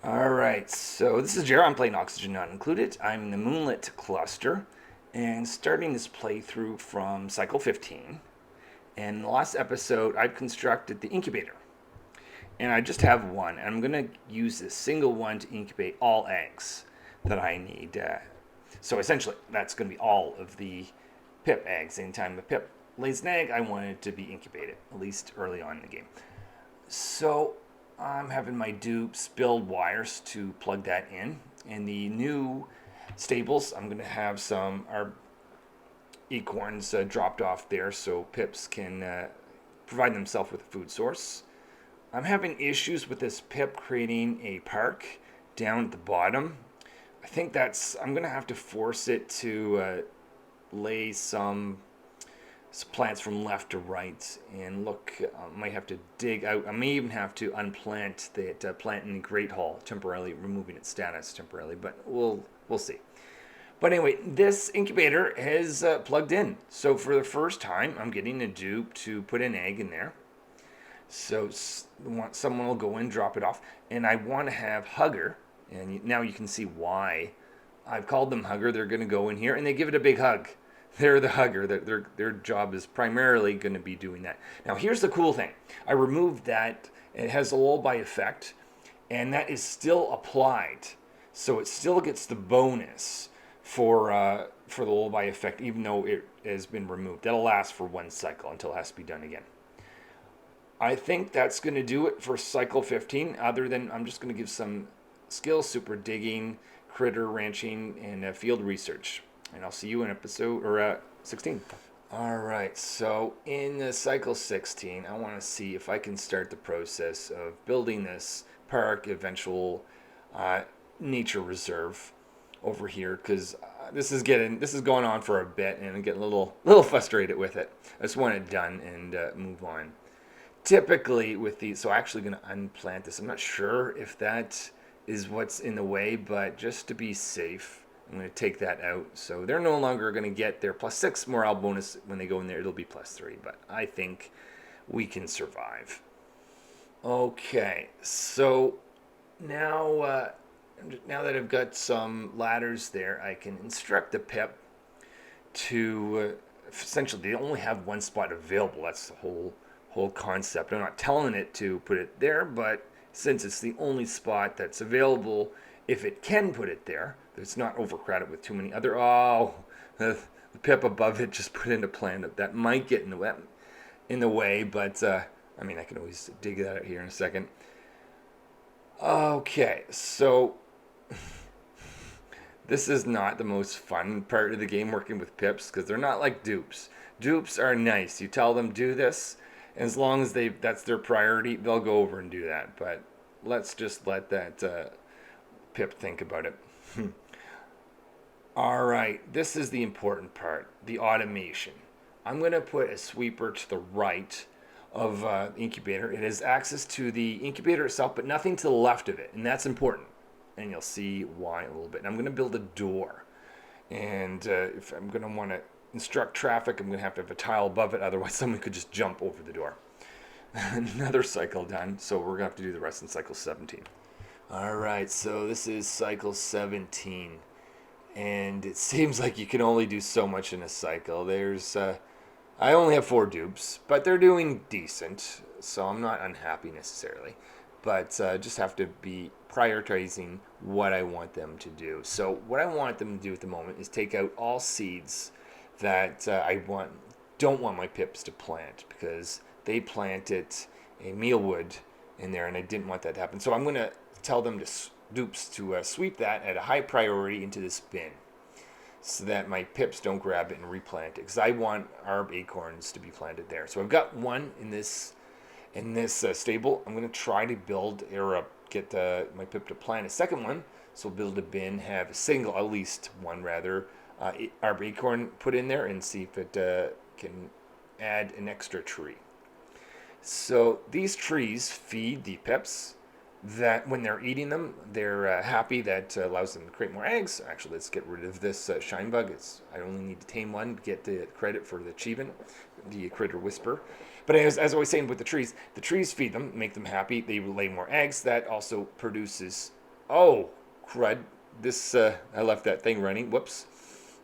All right, so this is Jared. I'm playing Oxygen Not Included. I'm in the Moonlet cluster and starting this playthrough from cycle 15. And in the last episode, I've constructed the incubator. And I just have one. And I'm going to use this single one to incubate all eggs that I need. So essentially, that's going to be all of the pip eggs. Anytime a pip lays an egg, I want it to be incubated, at least early on in the game. So I'm having my dupes build wires to plug that in. In the new stables, I'm going to have some our acorns dropped off there so pips can provide themselves with a food source. I'm having issues with this pip creating a park down at the bottom. I think I'm going to have to force it to lay some plants from left to right and look. Might have to dig out. I may even have to unplant that plant in the Great Hall temporarily, removing its status temporarily, but we'll see. But anyway, this incubator has plugged in. So for the first time, I'm getting a dupe to put an egg in there. So someone will go in, drop it off, and I want to have Hugger. And now you can see why I've called them Hugger. They're going to go in here and they give it a big hug. They're the hugger. Their job is primarily going to be doing that. Now, here's the cool thing. I removed that. It has a lullaby effect, and that is still applied. So it still gets the bonus for the lullaby effect, even though it has been removed. That'll last for one cycle until it has to be done again. I think that's going to do it for cycle 15, other than I'm just going to give some skills, super digging, critter ranching, and field research. And I'll see you in episode or 16. All right, so in cycle 16, I want to see if I can start the process of building this park, eventual nature reserve over here, because this is going on for a bit, and I'm getting a little frustrated with it. I just want it done and move on. Typically with these, so I'm actually going to unplant this. I'm not sure if that is what's in the way, but just to be safe, I'm going to take that out. So they're no longer going to get their +6 morale bonus when they go in there. It'll be +3, but I think we can survive. Okay, so now now that I've got some ladders there, I can instruct the pip to essentially they only have one spot available. That's the whole concept. I'm not telling it to put it there, but since it's the only spot that's available, if it can put it there, it's not overcrowded with too many other. Oh, the pip above it just put in a plant that might get in the way, but I mean I can always dig that out here in a second. Okay, so this is not the most fun part of the game working with pips because they're not like dupes. Dupes are nice. You tell them do this, and as long as that's their priority, they'll go over and do that. But let's just let that pip think about it. All right, this is the important part, the automation. I'm going to put a sweeper to the right of the incubator. It has access to the incubator itself, but nothing to the left of it, and that's important. And you'll see why a little bit. And I'm going to build a door. And if I'm going to want to instruct traffic, I'm going to have a tile above it. Otherwise, someone could just jump over the door. Another cycle done. So we're going to have to do the rest in cycle 17. All right, so this is cycle 17. And it seems like you can only do so much in a cycle. I only have 4 dupes, but they're doing decent. So I'm not unhappy necessarily. But just have to be prioritizing what I want them to do. So what I want them to do at the moment is take out all seeds that don't want my pips to plant because they planted a mealwood in there and I didn't want that to happen. So I'm going to tell them to dupes to sweep that at a high priority into this bin so that my pips don't grab it and replant it because I want our acorns to be planted there. So I've got one in this stable. I'm going to try to build or get my pip to plant a second one. So build a bin, have at least one rather, our acorn put in there and see if it can add an extra tree. So these trees feed the pips that when they're eating them, they're happy. That allows them to create more eggs. Actually, let's get rid of this shine bug. I only need to tame one to get the credit for the achievement, the critter whisper. But as I was saying with the trees feed them, make them happy. They lay more eggs. That also produces Oh, crud. This, I left that thing running. Whoops.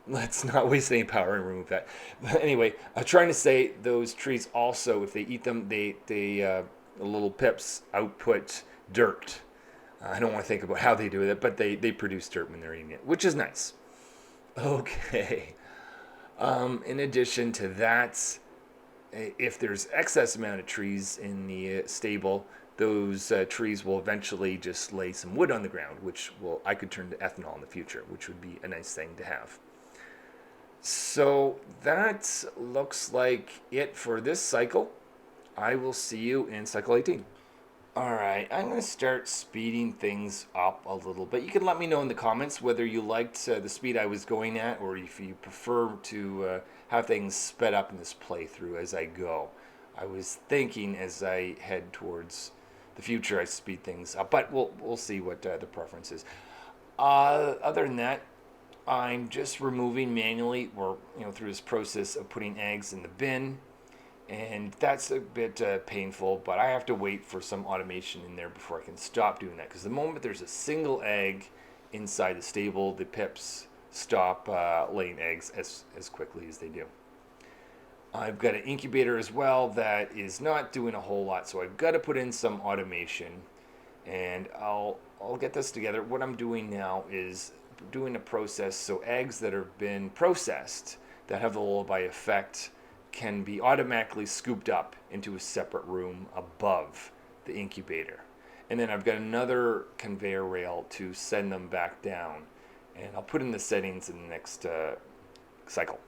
Let's not waste any power and remove that. But anyway, I'm trying to say those trees also, if they eat them, the little pips output dirt. I don't want to think about how they do it, but they produce dirt when they're eating it, which is nice. Okay. In addition to that, if there's excess amount of trees in the stable, those trees will eventually just lay some wood on the ground, which will I could turn to ethanol in the future, which would be a nice thing to have. So that looks like it for this cycle. I will see you in cycle 18. All right, I'm going to start speeding things up a little bit. You can let me know in the comments whether you liked the speed I was going at or if you prefer to have things sped up in this playthrough as I go. I was thinking as I head towards the future I speed things up, but we'll see what the preference is. Other than that, I'm just removing manually or through this process of putting eggs in the bin, and that's a bit painful, but I have to wait for some automation in there before I can stop doing that, because the moment there's a single egg inside the stable, the pips stop laying eggs as quickly as they do. I've got an incubator as well that is not doing a whole lot, so I've got to put in some automation, and I'll get this together. What I'm doing now is doing a process so eggs that have been processed that have the lullaby effect can be automatically scooped up into a separate room above the incubator. And then I've got another conveyor rail to send them back down. And I'll put in the settings in the next cycle.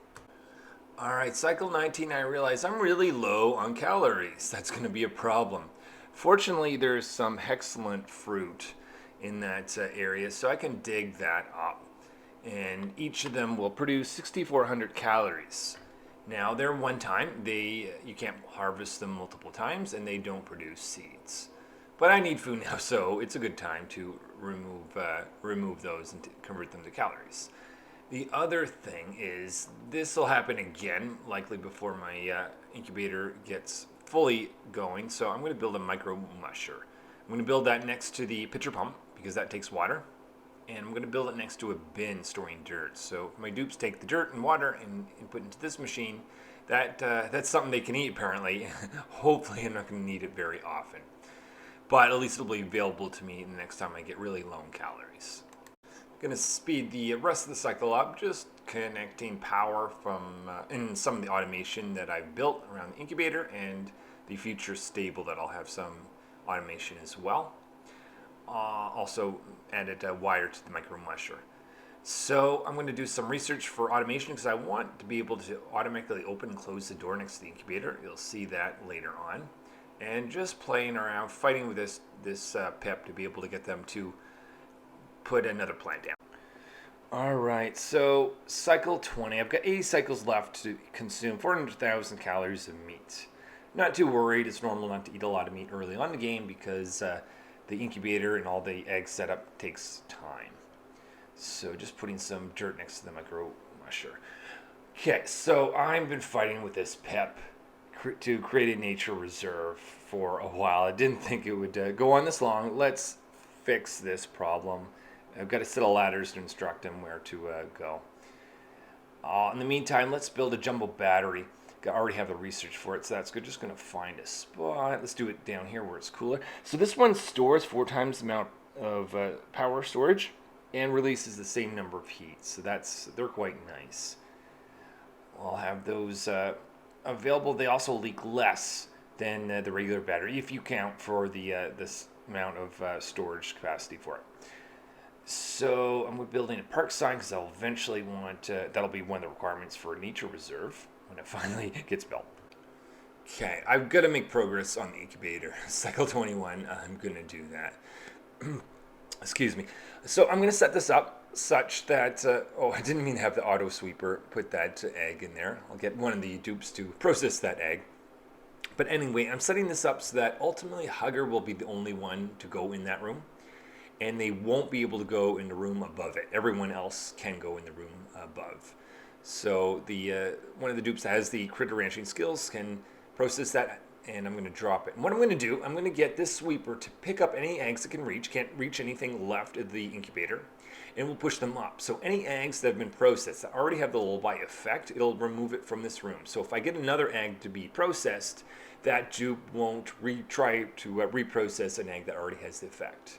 All right, cycle 19, I realize I'm really low on calories. That's going to be a problem. Fortunately, there's some excellent fruit in that area, so I can dig that up. And each of them will produce 6,400 calories. Now, they're one time. You can't harvest them multiple times, and they don't produce seeds. But I need food now, so it's a good time to remove those and to convert them to calories. The other thing is this will happen again, likely before my incubator gets fully going. So I'm going to build a micro musher. I'm going to build that next to the pitcher pump because that takes water. And I'm going to build it next to a bin storing dirt. So my dupes take the dirt and water and put into this machine. That's something they can eat apparently. Hopefully I'm not going to need it very often. But at least it'll be available to me the next time I get really low in calories. I'm going to speed the rest of the cycle up, just connecting power from and some of the automation that I've built around the incubator and the future stable that I'll have some automation as well. Also added a wire to the micro musher. So I'm going to do some research for automation because I want to be able to automatically open and close the door next to the incubator. You'll see that later on. And just playing around, fighting with this pip to be able to get them to put another plant down. All right, so cycle 20. I've got 80 cycles left to consume 400,000 calories of meat. Not too worried. It's normal not to eat a lot of meat early on in the game because the incubator and all the egg setup takes time. So just putting some dirt next to the micro musher. Okay, so I've been fighting with this pip to create a nature reserve for a while. I didn't think it would go on this long. Let's fix this problem. I've got a set of ladders to instruct him where to go. In the meantime, let's build a jumbo battery. I already have the research for it, so that's good. Just going to find a spot. Let's do it down here where it's cooler. So this one stores 4 times the amount of power storage and releases the same number of heat. So they're quite nice. I'll have those available. They also leak less than the regular battery if you count for this amount of storage capacity for it. So I'm building a park sign because I'll eventually want that'll be one of the requirements for a nature reserve when it finally gets built. Okay, I've got to make progress on the incubator. Cycle 21, I'm going to do that. Excuse me. So I'm going to set this up such that, I didn't mean to have the auto sweeper put that egg in there. I'll get one of the dupes to process that egg. But anyway, I'm setting this up so that ultimately Hugger will be the only one to go in that room. And they won't be able to go in the room above it. Everyone else can go in the room above. So the one of the dupes that has the critter ranching skills can process that and I'm going to drop it. And what I'm going to do, I'm going to get this sweeper to pick up any eggs it can reach. Can't reach anything left of the incubator. And we'll push them up. So any eggs that have been processed that already have the lullaby effect, it'll remove it from this room. So if I get another egg to be processed, that dupe won't try to reprocess an egg that already has the effect.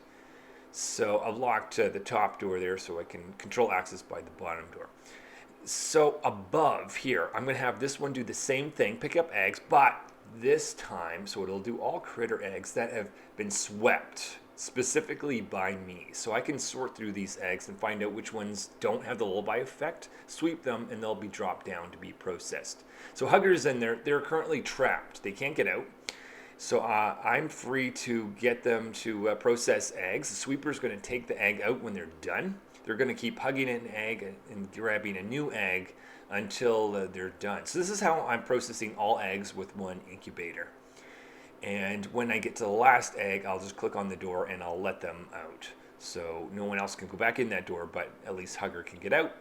So I've locked the top door there so I can control access by the bottom door. So above here, I'm going to have this one do the same thing, pick up eggs, but this time, so it'll do all critter eggs that have been swept specifically by me. So I can sort through these eggs and find out which ones don't have the lullaby effect, sweep them, and they'll be dropped down to be processed. So Huggers in there, they're currently trapped. They can't get out. So I'm free to get them to process eggs. The sweeper's going to take the egg out when they're done. They're going to keep hugging an egg and grabbing a new egg until they're done. So this is how I'm processing all eggs with one incubator. And when I get to the last egg, I'll just click on the door and I'll let them out. So no one else can go back in that door, but at least Hugger can get out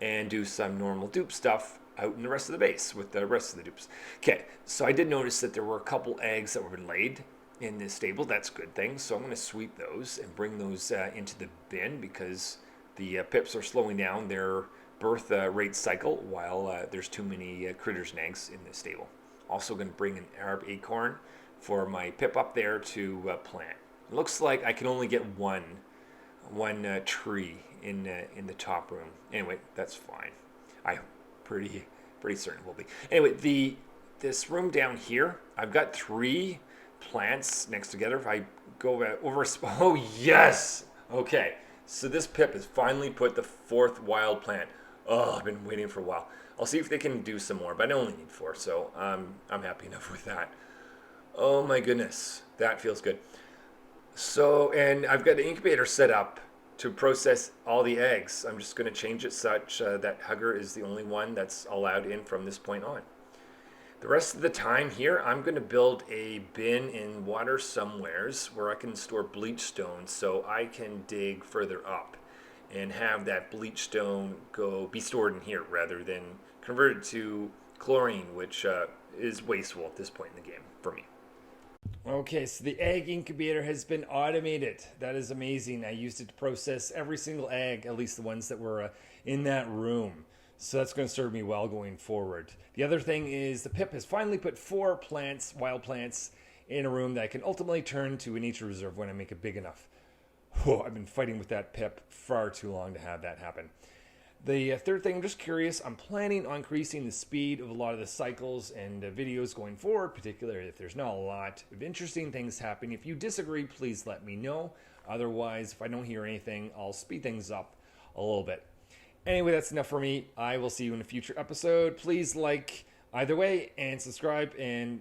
and do some normal dupe stuff out in the rest of the base with the rest of the dupes. Okay, so I did notice that there were a couple eggs that were laid in this stable. That's a good thing. So I'm going to sweep those and bring those into the bin because the pips are slowing down their birth rate cycle while there's too many critters and eggs in the stable. Also going to bring an Arab acorn for my pip up there to plant. It looks like I can only get one tree in the top room. Anyway, that's fine. I'm pretty certain it will be. Anyway, this room down here, I've got 3 plants next together. If I go over, oh yes, okay. So this pip has finally put the 4th wild plant. Oh, I've been waiting for a while. I'll see if they can do some more, but I only need 4, so I'm happy enough with that. Oh my goodness, that feels good. So, and I've got the incubator set up to process all the eggs. I'm just going to change it such that Hugger is the only one that's allowed in from this point on. The rest of the time here, I'm going to build a bin in water somewheres where I can store bleach stone so I can dig further up and have that bleach stone be stored in here rather than converted to chlorine, which is wasteful at this point in the game for me. Okay, so the egg incubator has been automated. That is amazing. I used it to process every single egg, at least the ones that were in that room. So that's going to serve me well going forward. The other thing is the pip has finally put 4 plants, wild plants, in a room that I can ultimately turn to a nature reserve when I make it big enough. I've been fighting with that pip far too long to have that happen. The third thing, I'm just curious, I'm planning on increasing the speed of a lot of the cycles and videos going forward, particularly if there's not a lot of interesting things happening. If you disagree, please let me know. Otherwise, if I don't hear anything, I'll speed things up a little bit. Anyway, that's enough for me. I will see you in a future episode. Please like either way and subscribe and